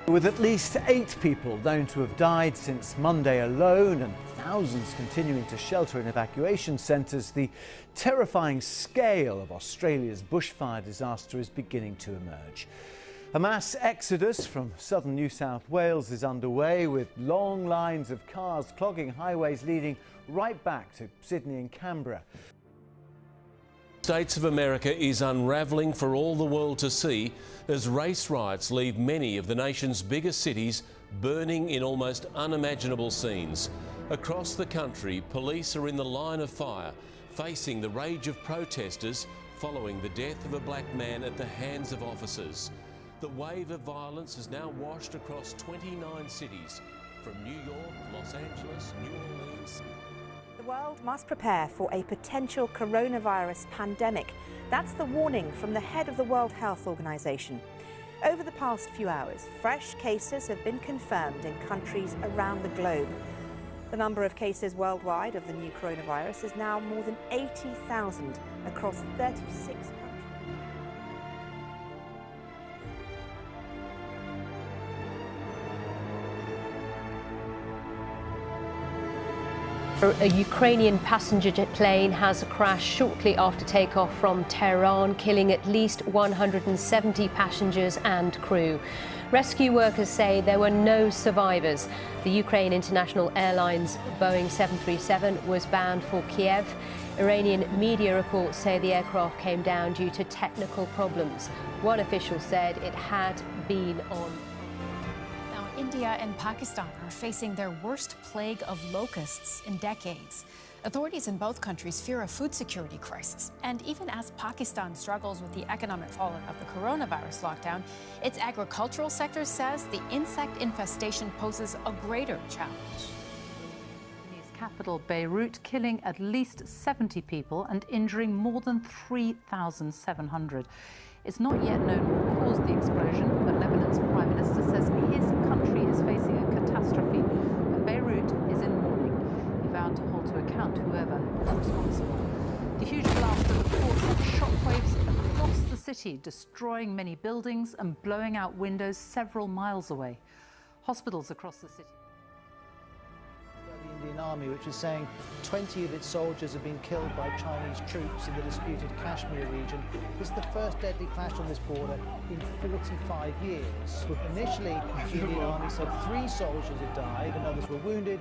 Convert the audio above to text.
With at least 8 people known to have died since Monday alone and thousands continuing to shelter in evacuation centres, the terrifying scale of Australia's bushfire disaster is beginning to emerge. A mass exodus from southern New South Wales is underway, with long lines of cars clogging highways leading right back to Sydney and Canberra. States of America is unravelling for all the world to see as race riots leave many of the nation's biggest cities burning in almost unimaginable scenes. Across the country, police are in the line of fire, facing the rage of protesters following the death of a black man at the hands of officers. The wave of violence has now washed across 29 cities, from New York, Los Angeles, New Orleans. The world must prepare for a potential coronavirus pandemic. That's the warning from the head of the World Health Organization. Over the past few hours, fresh cases have been confirmed in countries around the globe. The number of cases worldwide of the new coronavirus is now more than 80,000 across 36 countries. A Ukrainian passenger jet plane has crashed shortly after takeoff from Tehran, killing at least 170 passengers and crew. Rescue workers say there were no survivors. The Ukraine International Airlines Boeing 737 was bound for Kiev. Iranian media reports say the aircraft came down due to technical problems. One official said it had been on. India and Pakistan are facing their worst plague of locusts in decades. Authorities in both countries fear a food security crisis. And even as Pakistan struggles with the economic fallout of the coronavirus lockdown, its agricultural sector says the insect infestation poses a greater challenge. Capital Beirut, killing at least 70 people and injuring more than 3,700. It's not yet known what caused the explosion, but Lebanon's Prime Minister says his country is facing a catastrophe and Beirut is in mourning. He vowed to hold to account whoever is responsible. The huge blast at the port sent shockwaves across the city, destroying many buildings and blowing out windows several miles away. Hospitals across the city. The Indian Army, which is saying 20 of its soldiers have been killed by Chinese troops in the disputed Kashmir region. This is the first deadly clash on this border in 45 years. Initially, the Indian Army said 3 soldiers had died and others were wounded.